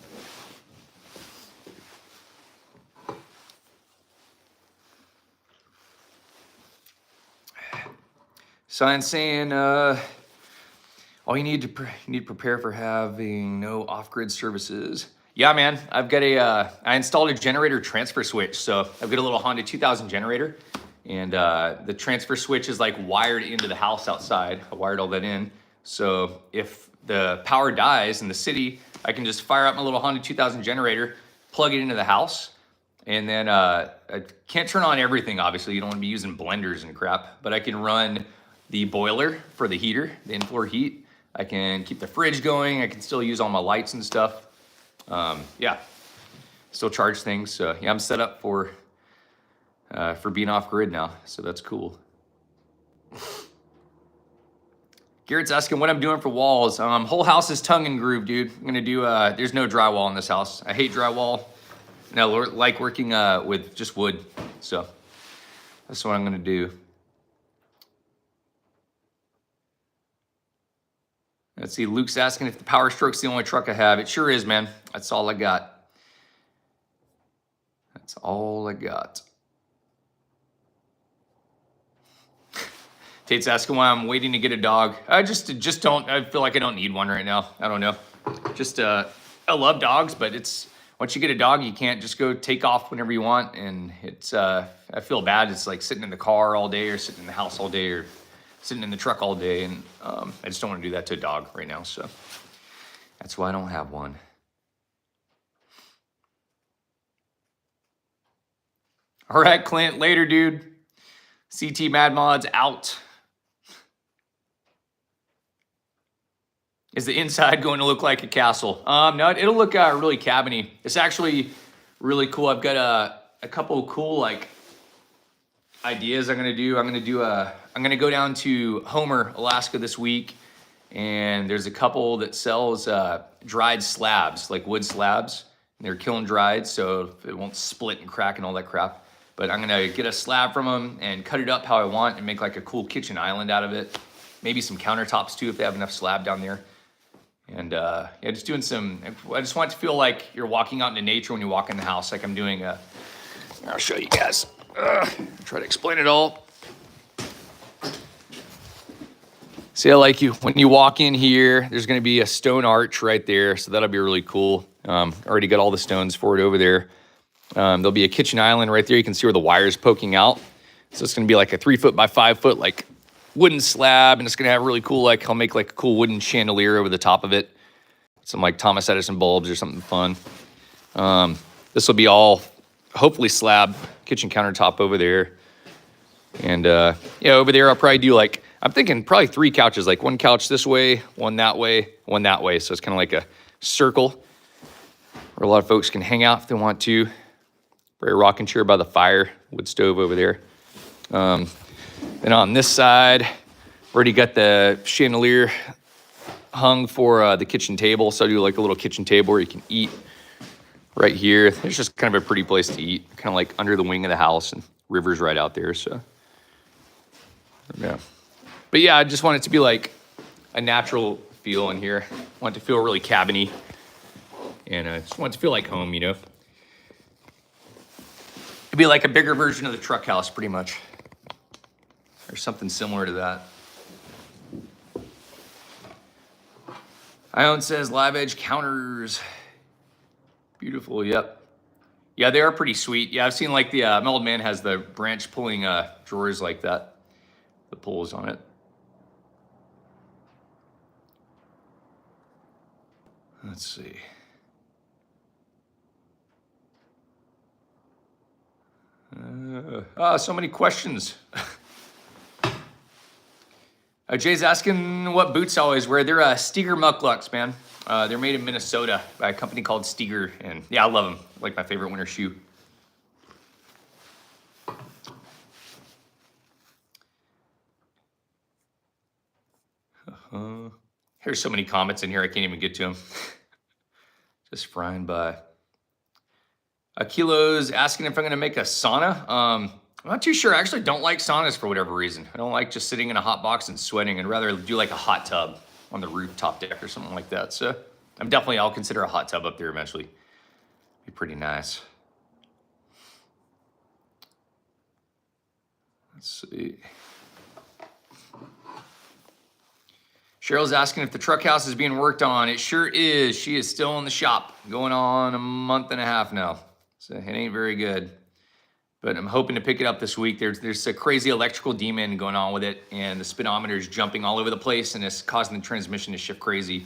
Sign saying, all you need to prepare for having no off-grid services. Yeah, man, I've got I installed a generator transfer switch. So I've got a little Honda 2000 generator, and the transfer switch is like wired into the house outside. I wired all that in. So if the power dies in the city, I can just fire up my little Honda 2000 generator, plug it into the house, and then I can't turn on everything, obviously. You don't want to be using blenders and crap, but I can run the boiler for the heater, the in-floor heat. I can keep the fridge going. I can still use all my lights and stuff. Yeah, still charge things. So yeah, I'm set up for being off grid now. So that's cool. Garrett's asking what I'm doing for walls. Whole house is tongue and groove, dude. I'm gonna do, there's no drywall in this house. I hate drywall. And I like working with just wood. So that's what I'm gonna do. Let's see, Luke's asking if the Power Stroke's the only truck I have. It sure is, man. That's all I got. That's all I got. Tate's asking why I'm waiting to get a dog. I just don't, I feel like I don't need one right now. I don't know. Just, I love dogs, but it's, once you get a dog, you can't just go take off whenever you want. And it's, I feel bad. It's like sitting in the car all day or sitting in the house all day or sitting in the truck all day, and I just don't want to do that to a dog right now, so that's why I don't have one. All right, Clint, later, dude. CT Mad Mods out. Is the inside going to look like a castle? No, it'll look really cabiny. It's actually really cool. I've got a couple of cool like ideas I'm gonna do. I'm gonna go down to Homer, Alaska this week, and there's a couple that sells dried slabs, like wood slabs. And they're kiln dried, so it won't split and crack and all that crap. But I'm gonna get a slab from them and cut it up how I want and make like a cool kitchen island out of it. Maybe some countertops too if they have enough slab down there. And yeah, just doing some, I just want it to feel like you're walking out into nature when you walk in the house, like I'm doing I'll show you guys. Try to explain it all. See, I like you. When you walk in here, there's going to be a stone arch right there, so that'll be really cool. Already got all the stones for it over there. There'll be a kitchen island right there. You can see where the wire's poking out. So it's going to be like a 3 foot by 5 foot, like wooden slab, and it's going to have really cool, like I'll make like a cool wooden chandelier over the top of it. Some like Thomas Edison bulbs or something fun. This will be all hopefully slab kitchen countertop over there. And yeah, over there I'll probably do like, I'm thinking probably 3 couches, like 1 couch this way, 1 that way, 1 that way. So it's kind of like a circle where a lot of folks can hang out if they want to. Very rocking chair by the fire, wood stove over there. Then on this side, already got the chandelier hung for the kitchen table. So I do like a little kitchen table where you can eat right here. It's just kind of a pretty place to eat, kind of like under the wing of the house, and river's right out there. So yeah. But yeah, I just want it to be like a natural feel in here. I want it to feel really cabiny. And I just want it to feel like home, you know. It'd be like a bigger version of the truck house, pretty much. Or something similar to that. Ione says live edge counters. Beautiful, yep. Yeah, they are pretty sweet. Yeah, I've seen like the, my old man has the branch pulling drawers like that. The pulls on it. Let's see. So many questions. Jay's asking what boots I always wear. They're Steger Mucklucks, man. They're made in Minnesota by a company called Steger. And yeah, I love them. Like my favorite winter shoe. Here's so many comments in here, I can't even get to them. Just frying by. Kilo's asking if I'm gonna make a sauna. I'm not too sure. I actually don't like saunas for whatever reason. I don't like just sitting in a hot box and sweating. I'd rather do like a hot tub on the rooftop deck or something like that. So I'll consider a hot tub up there eventually. Be pretty nice. Let's see. Cheryl's asking if the truck house is being worked on. It sure is. She is still in the shop, going on a month and a half now. So it ain't very good. But I'm hoping to pick it up this week. There's a crazy electrical demon going on with it, and the speedometer is jumping all over the place, and it's causing the transmission to shift crazy.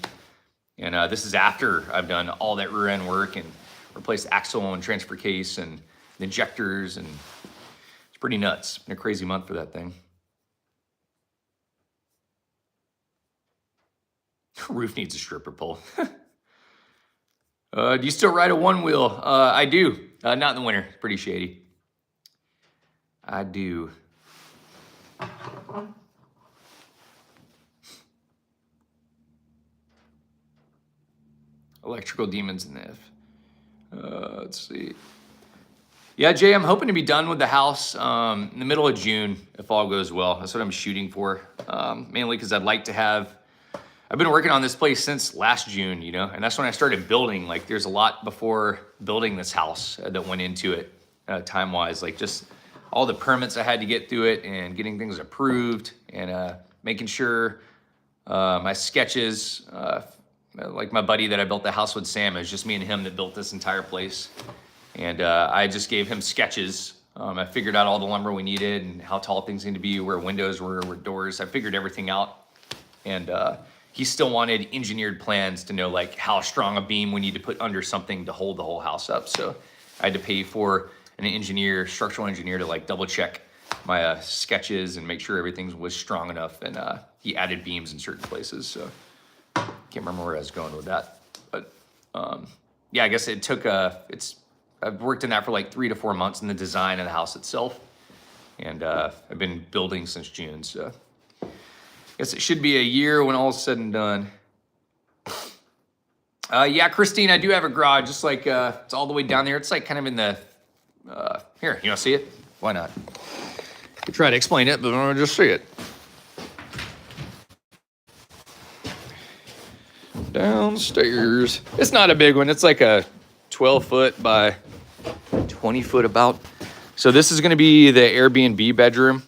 And this is after I've done all that rear end work and replaced axle and transfer case and the injectors, and it's pretty nuts. It's been a crazy month for that thing. Roof needs a stripper pole. Do you still ride a one wheel? I do. Not in the winter. It's pretty shady. I do. Electrical demons in the F. Let's see. Yeah, Jay, I'm hoping to be done with the house in the middle of June, if all goes well. That's what I'm shooting for. Mainly because I'd like to have... I've been working on this place since last June, you know, and that's when I started building. Like, there's a lot before building this house that went into it, time-wise. Like, just all the permits I had to get through it and getting things approved and making sure my sketches, like my buddy that I built the house with, Sam, it was just me and him that built this entire place. And I just gave him sketches. I figured out all the lumber we needed and how tall things need to be, where windows were, where doors. I figured everything out. And he still wanted engineered plans to know like how strong a beam we need to put under something to hold the whole house up. So I had to pay for an engineer, structural engineer, to like double check my sketches and make sure everything was strong enough. And he added beams in certain places. So can't remember where I was going with that. But yeah, I guess it took I've worked in that for like 3 to 4 months in the design of the house itself. And I've been building since June, so. Guess it should be a year when all is said and done. Yeah, Christine, I do have a garage, just like it's all the way down there. It's like kind of in the, here, you wanna see it? Why not? I could try to explain it, but I'm gonna just see it. Downstairs. It's not a big one. It's like a 12 foot by 20 foot about. So this is gonna be the Airbnb bedroom.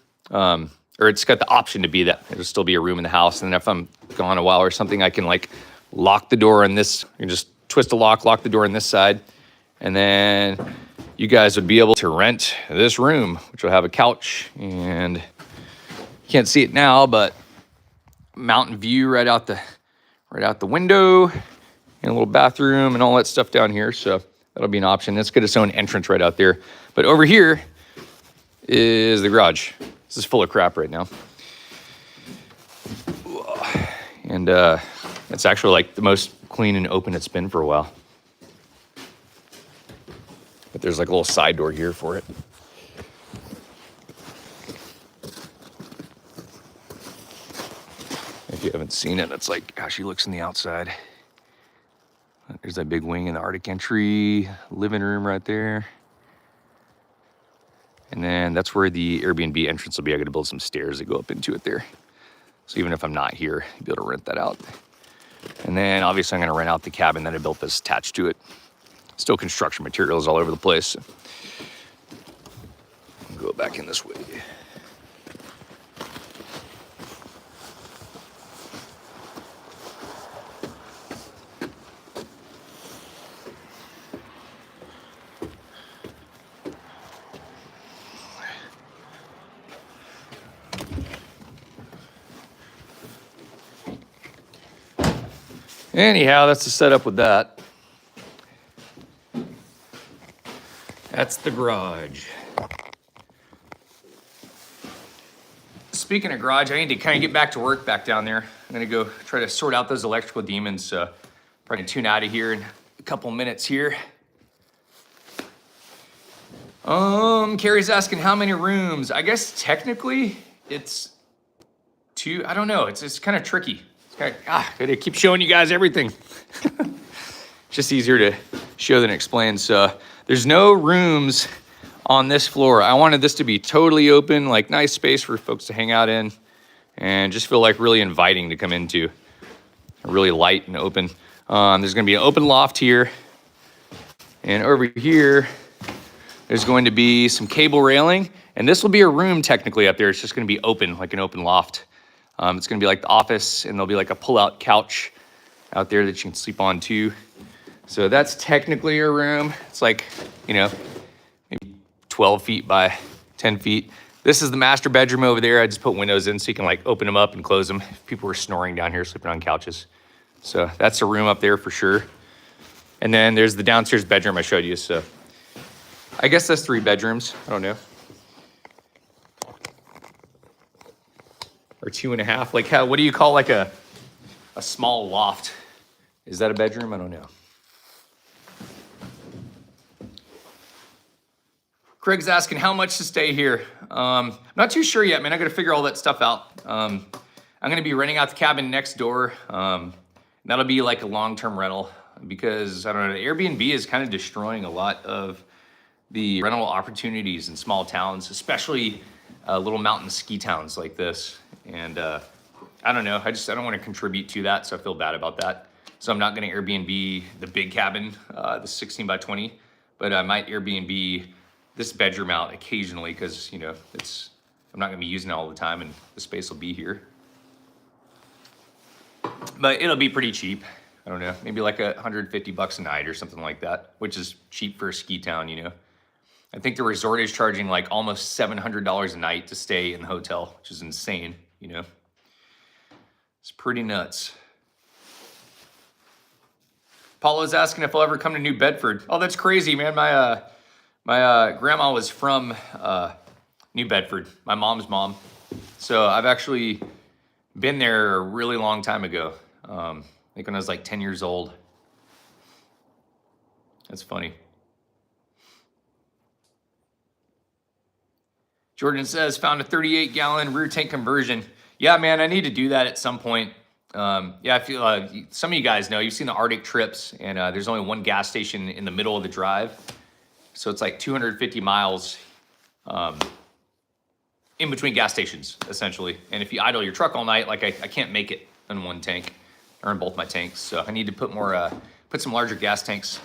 Or it's got the option to be that. It'll still be a room in the house. And then if I'm gone a while or something, I can like lock the door on this. You can just twist a lock the door on this side. And then you guys would be able to rent this room, which will have a couch. And you can't see it now, but mountain view right out the window. And a little bathroom and all that stuff down here. So That'll be an option. It's got its own entrance right out there. But over here is the garage. This is full of crap right now. And it's actually like the most clean and open it's been for a while. But there's like a little side door here for it. If you haven't seen it, it's like how she looks in the outside. There's that big wing in the Arctic entry, living room right there. And then that's where the Airbnb entrance will be. I got to build some stairs that go up into it there. So even if I'm not here, you'll be able to rent that out. And then obviously I'm going to rent out the cabin that I built that's attached to it. Still construction materials all over the place. Go back in this way. Anyhow, that's the setup with that. That's the garage. Speaking of garage, I need to kind of get back to work back down there. I'm gonna go try to sort out those electrical demons. Probably gonna tune out of here in a couple minutes here. Carrie's asking how many rooms. I guess technically it's 2. I don't know. It's kind of tricky. Gotta keep showing you guys everything. Just easier to show than explain. So there's no rooms on this floor. I wanted this to be totally open, like nice space for folks to hang out in and just feel like really inviting to come into. Really light and open. There's gonna be an open loft here. And over here, there's going to be some cable railing. And this will be a room technically up there. It's just gonna be open, like an open loft. It's gonna be like the office, and there'll be like a pull-out couch out there that you can sleep on too. So that's technically a room. It's like, you know, maybe 12 feet by 10 feet. This is the master bedroom over there. I just put windows in so you can like open them up and close them. If people were snoring down here, sleeping on couches. So that's a room up there for sure. And then there's the downstairs bedroom I showed you. So I guess that's 3 bedrooms. I don't know. Or 2.5, like what do you call like a small loft? Is that a bedroom? I don't know. Craig's asking how much to stay here. I'm not too sure yet, man. I gotta figure all that stuff out. I'm gonna be renting out the cabin next door. That'll be like a long-term rental because I don't know, Airbnb is kind of destroying a lot of the rental opportunities in small towns, especially little mountain ski towns like this. And I don't know, I don't want to contribute to that, so I feel bad about that. So I'm not going to Airbnb the big cabin, the 16 by 20, but I might Airbnb this bedroom out occasionally because, you know, I'm not going to be using it all the time and the space will be here. But it'll be pretty cheap. I don't know, maybe like $150 a night or something like that, which is cheap for a ski town, you know. I think the resort is charging like almost $700 a night to stay in the hotel, which is insane, you know. It's pretty nuts. Paulo's asking if I'll ever come to New Bedford. Oh, that's crazy, man. My grandma was from New Bedford, my mom's mom. So I've actually been there a really long time ago. I think when I was like 10 years old. That's funny. Jordan says, found a 38-gallon rear tank conversion. Yeah, man, I need to do that at some point. Yeah, I feel some of you guys know, you've seen the Arctic trips, and there's only one gas station in the middle of the drive. So it's like 250 miles in between gas stations, essentially. And if you idle your truck all night, like I can't make it in one tank, or in both my tanks. So I need to put some larger gas tanks,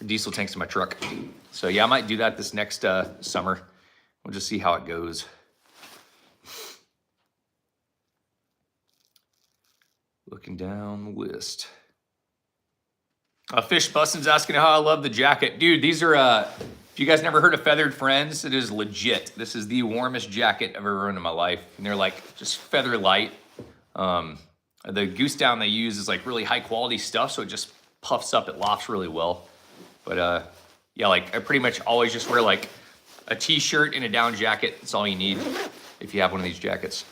or diesel tanks in my truck. So yeah, I might do that this next summer. We'll just see how it goes. Looking down the list. Fish Bustin's asking how I love the jacket. Dude, these are, if you guys never heard of Feathered Friends, it is legit. This is the warmest jacket I've ever owned in my life. And they're like just feather light. The goose down they use is like really high quality stuff, so it just puffs up, it lofts really well. But yeah, like I pretty much always just wear like a t-shirt and a down jacket. That's all you need if you have one of these jackets.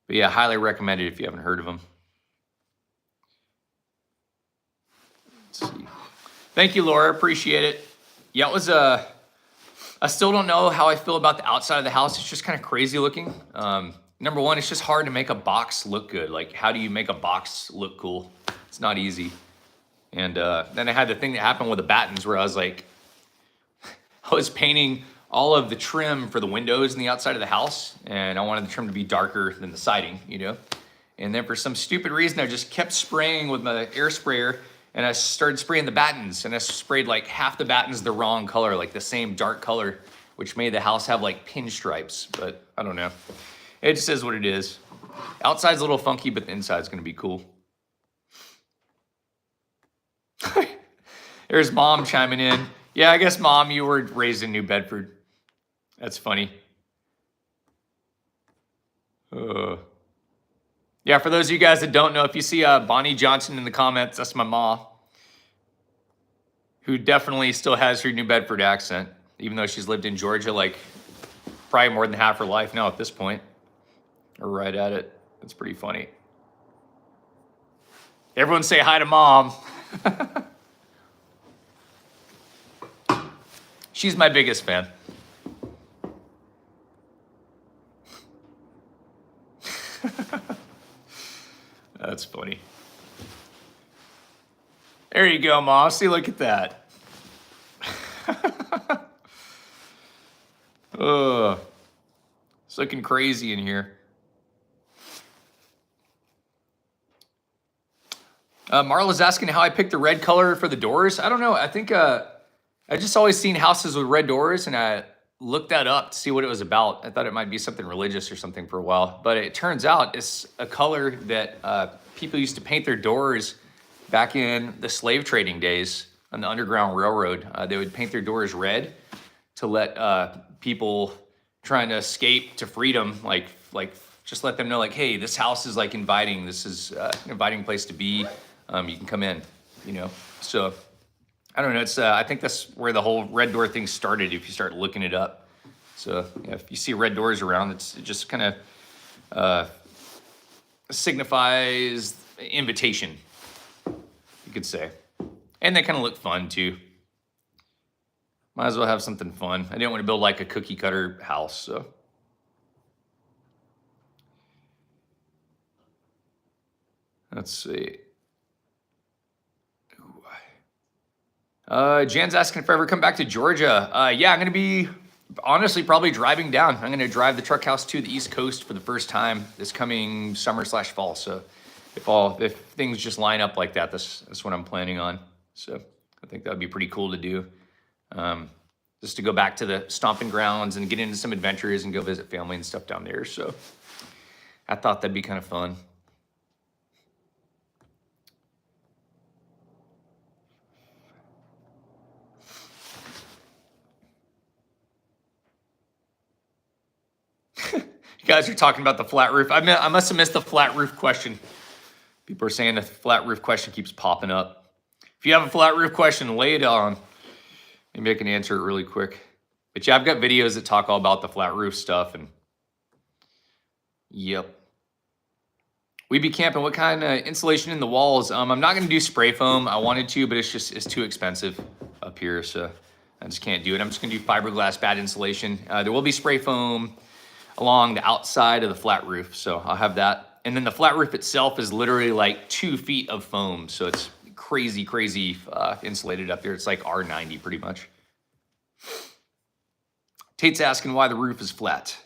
But yeah, highly recommended if you haven't heard of them. Let's see. Thank you, Laura. Appreciate it. Yeah, it was I still don't know how I feel about the outside of the house. It's just kind of crazy looking. Number one, it's just hard to make a box look good. Like, how do you make a box look cool? It's not easy. And then I had the thing that happened with the battens where I was like, I was painting all of the trim for the windows in the outside of the house, and I wanted the trim to be darker than the siding, you know? And then for some stupid reason, I just kept spraying with my air sprayer, and I started spraying the battens, and I sprayed like half the battens the wrong color, like the same dark color, which made the house have like pinstripes, but I don't know. It just is what it is. Outside's a little funky, but the inside's gonna be cool. There's Mom chiming in. Yeah, I guess Mom, you were raised in New Bedford. That's funny. Yeah, for those of you guys that don't know, if you see Bonnie Johnson in the comments, that's my ma, who definitely still has her New Bedford accent, even though she's lived in Georgia like probably more than half her life now at this point, or right at it. That's pretty funny. Everyone say hi to Mom. She's my biggest fan. That's funny. There you go, Mom. See, look at that. It's looking crazy in here. Marla's asking how I picked the red color for the doors. I don't know. I think I just always seen houses with red doors, and I looked that up to see what it was about. I thought it might be something religious or something for a while, but it turns out it's a color that people used to paint their doors back in the slave trading days on the Underground Railroad. They would paint their doors red to let people trying to escape to freedom, like just let them know, like, hey, this house is like inviting. This is an inviting place to be. You can come in, you know. So I don't know. It's I think that's where the whole red door thing started. If you start looking it up, so yeah, if you see red doors around, it just kind of signifies invitation, you could say, and they kind of look fun too. Might as well have something fun. I didn't want to build like a cookie cutter house, so. Let's see. Jan's asking if I ever come back to Georgia. Yeah, I'm going to be, honestly, probably driving down. I'm going to drive the truck house to the East Coast for the first time this coming summer/fall. So if things just line up like that, that's what I'm planning on. So I think that would be pretty cool to do. Just to go back to the stomping grounds and get into some adventures and go visit family and stuff down there. So I thought that'd be kind of fun. You guys are talking about the flat roof. I must have missed the flat roof question. People are saying the flat roof question keeps popping up. If you have a flat roof question, lay it on. Maybe I can answer it really quick. But yeah, I've got videos that talk all about the flat roof stuff. And yep. We'd be camping. What kind of insulation in the walls? I'm not going to do spray foam. I wanted to, but it's too expensive up here. So I just can't do it. I'm just going to do fiberglass bad insulation. There will be spray foam along the outside of the flat roof. So I'll have that. And then the flat roof itself is literally like 2 feet of foam. So it's crazy insulated up there. It's like R90 pretty much. Tate's asking why the roof is flat.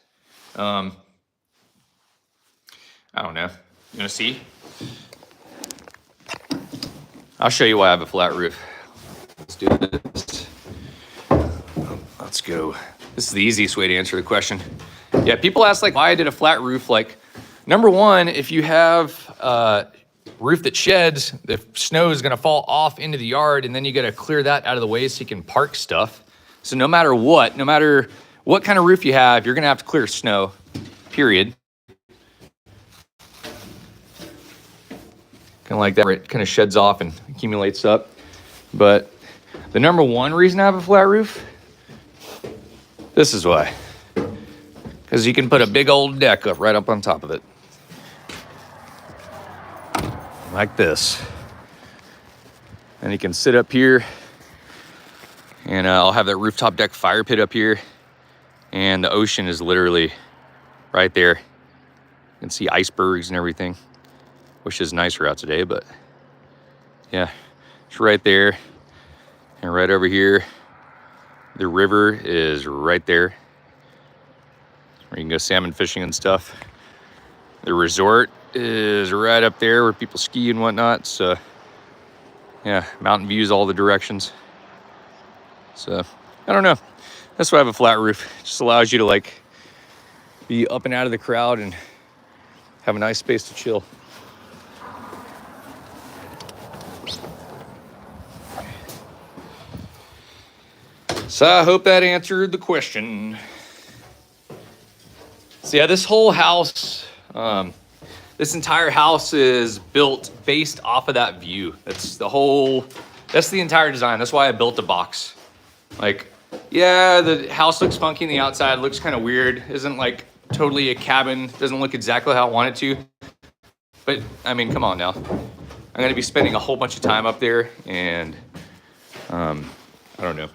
I don't know. You want to see? I'll show you why I have a flat roof. Let's do this. Let's go. This is the easiest way to answer the question. Yeah, people ask like, why I did a flat roof. Like, number one, if you have a roof that sheds, the snow is gonna fall off into the yard, and then you gotta clear that out of the way so you can park stuff. So no matter what kind of roof you have, you're gonna have to clear snow, period. Kind of like that, where it kind of sheds off and you accumulates up. But the number one reason I have a flat roof, this is why. Because you can put a big old deck up right up on top of it. Like this. And you can sit up here, and I'll have that rooftop deck fire pit up here, and the ocean is literally right there. You can see icebergs and everything. Wish it was nicer out today, but yeah, it's right there. And right over here, the river is right there, where you can go salmon fishing and stuff. The resort is right up there where people ski and whatnot. So yeah, mountain views all the directions. So I don't know. That's why I have a flat roof. It just allows you to like be up and out of the crowd and have a nice space to chill. So I hope that answered the question. So yeah, this whole house, this entire house is built based off of that view. That's the entire design. That's why I built a box. Like, yeah, the house looks funky on the outside, looks kind of weird. Isn't like totally a cabin, doesn't look exactly how I want it to. But I mean, come on now. I'm gonna be spending a whole bunch of time up there, and I don't know.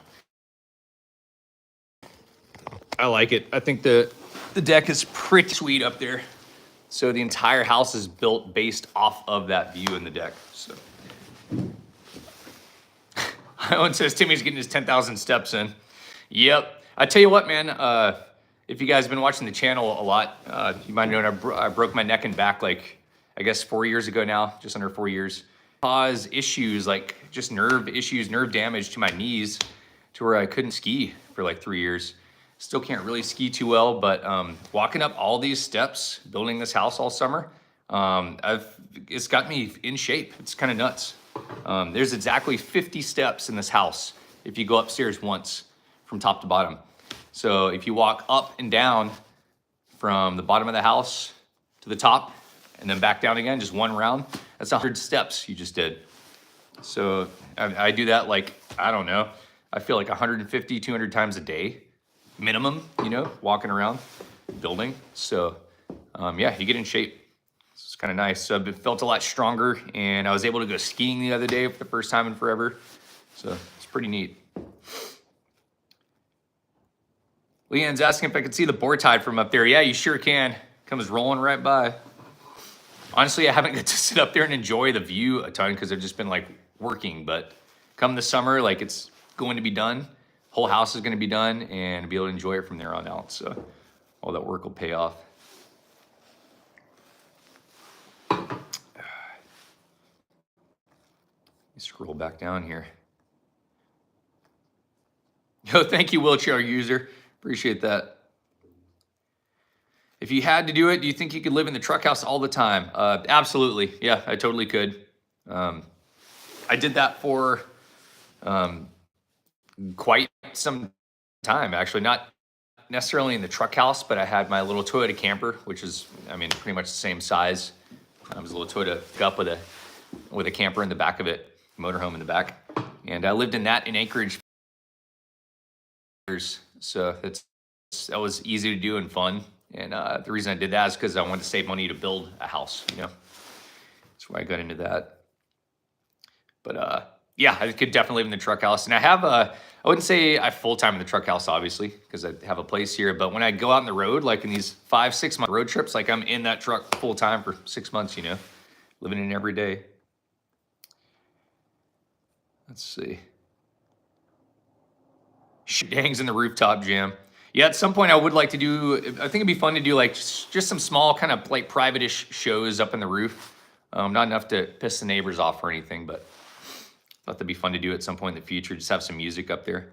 I like it. I think the deck is pretty sweet up there. So the entire house is built based off of that view in the deck. So Owen says Timmy's getting his 10,000 steps in. Yep. I tell you what, man, if you guys have been watching the channel a lot, you might know I broke my neck and back like, I guess 4 years ago now, just under 4 years. Caused issues, like just nerve issues, nerve damage to my knees to where I couldn't ski for like 3 years. Still can't really ski too well, but walking up all these steps, building this house all summer, it's got me in shape. It's kind of nuts. There's exactly 50 steps in this house if you go upstairs once from top to bottom. So if you walk up and down from the bottom of the house to the top and then back down again, just one round, that's 100 steps you just did. So I do that like, I don't know, I feel like 150, 200 times a day. Minimum, you know, walking around, building. So yeah, you get in shape. It's kind of nice. So I felt a lot stronger, and I was able to go skiing the other day for the first time in forever. So it's pretty neat. Leanne's asking if I could see the board tide from up there. Yeah, you sure can. Comes rolling right by. Honestly, I haven't got to sit up there and enjoy the view a ton because I've just been like working, but come the summer, like it's going to be done. Whole house is going to be done and be able to enjoy it from there on out. So all that work will pay off. Let me scroll back down here. Yo, thank you, wheelchair user. Appreciate that. If you had to do it, do you think you could live in the truck house all the time? Absolutely. Yeah, I totally could. I did that for quite some time, actually. Not necessarily in the truck house, but I had my little Toyota camper, which is, I mean, pretty much the same size. It was a little Toyota pickup with a camper in the back of it, motorhome in the back. And I lived in that in Anchorage. So that was easy to do and fun. And the reason I did that is because I wanted to save money to build a house, you know. That's why I got into that. But yeah, I could definitely live in the truck house. And I have I wouldn't say I full-time in the truck house, obviously, because I have a place here. But when I go out on the road, like in these 5-6 month road trips, like I'm in that truck full-time for 6 months, you know, living in it every day. Let's see. Dangs in the rooftop jam. Yeah, at some point I would like to do, I think it'd be fun to do like just some small kind of like private-ish shows up in the roof. Not enough to piss the neighbors off or anything, but thought that'd be fun to do at some point in the future. Just have some music up there.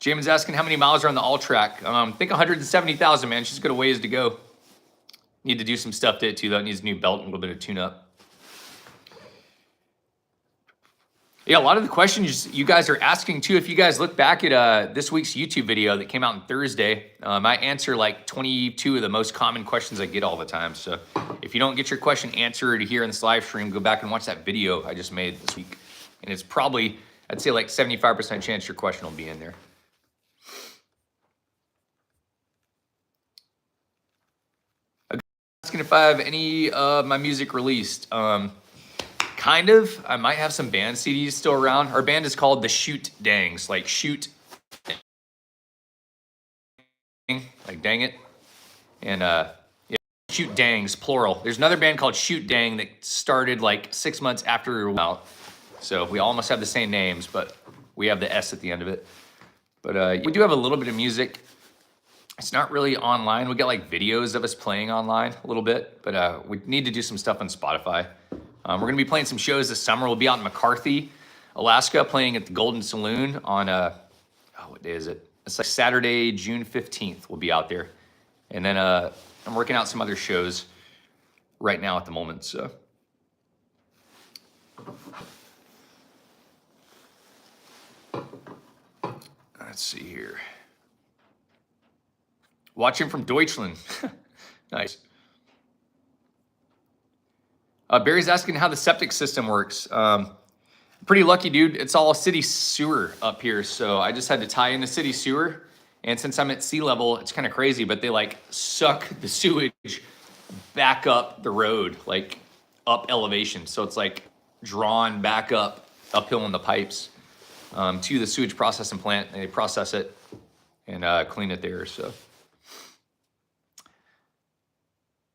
Jamin's asking how many miles are on the all track. I think 170,000, man. She's got a ways to go. Need to do some stuff to it too, though. It needs a new belt and a little bit of tune up. Yeah, a lot of the questions you guys are asking too, if you guys look back at this week's YouTube video that came out on Thursday, I answer like 22 of the most common questions I get all the time. So if you don't get your question answered here in this live stream, go back and watch that video I just made this week. And it's probably, I'd say like 75% chance your question will be in there. Asking if I have any of my music released. Kind of. I might have some band CDs still around. Our band is called the Shoot Dangs, like shoot, like dang it. And yeah, Shoot Dangs, plural. There's another band called Shoot Dang that started like 6 months after we were out. So we almost have the same names, but we have the S at the end of it. But we do have a little bit of music. It's not really online. We got like videos of us playing online a little bit, but we need to do some stuff on Spotify. We're gonna be playing some shows this summer. We'll be out in McCarthy, Alaska, playing at the Golden Saloon on, what day is it? It's like Saturday, June 15th, we'll be out there. And then I'm working out some other shows right now at the moment, so. Let's see here. Watching from Deutschland. Nice. Barry's asking how the septic system works. Pretty lucky, dude. It's all city sewer up here. So I just had to tie in the city sewer. And since I'm at sea level, it's kind of crazy, but they like suck the sewage back up the road, like up elevation. So it's like drawn back uphill in the pipes to the sewage processing plant. And they process it and clean it there. So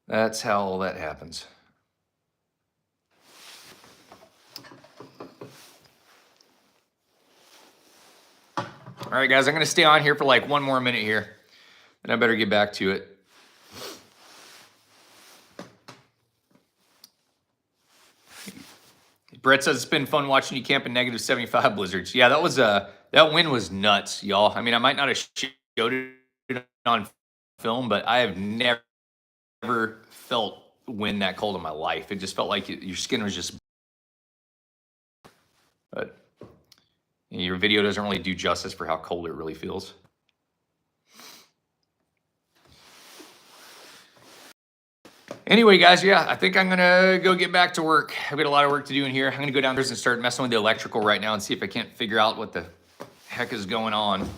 that's how all that happens. All right, guys, I'm going to stay on here for like one more minute here, and I better get back to it. Brett says it's been fun watching you camp in -75 blizzards. Yeah, that was that wind was nuts, y'all. I mean, I might not have showed it on film, but I have never felt wind that cold in my life. It just felt like your skin was just. But your video doesn't really do justice for how cold it really feels. Anyway, guys, yeah, I think I'm gonna go get back to work. I've got a lot of work to do in here. I'm gonna go downstairs and start messing with the electrical right now and see if I can't figure out what the heck is going on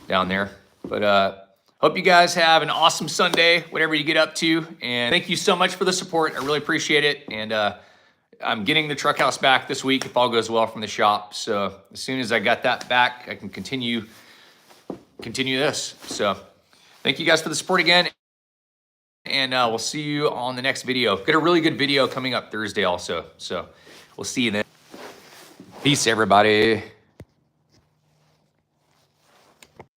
down there. But hope you guys have an awesome Sunday, whatever you get up to. And thank you so much for the support. I really appreciate it. And I'm getting the truck house back this week if all goes well from the shop. So as soon as I got that back, I can continue this. So thank you guys for the support again. And we'll see you on the next video. Got a really good video coming up Thursday also. So we'll see you then. Peace, everybody.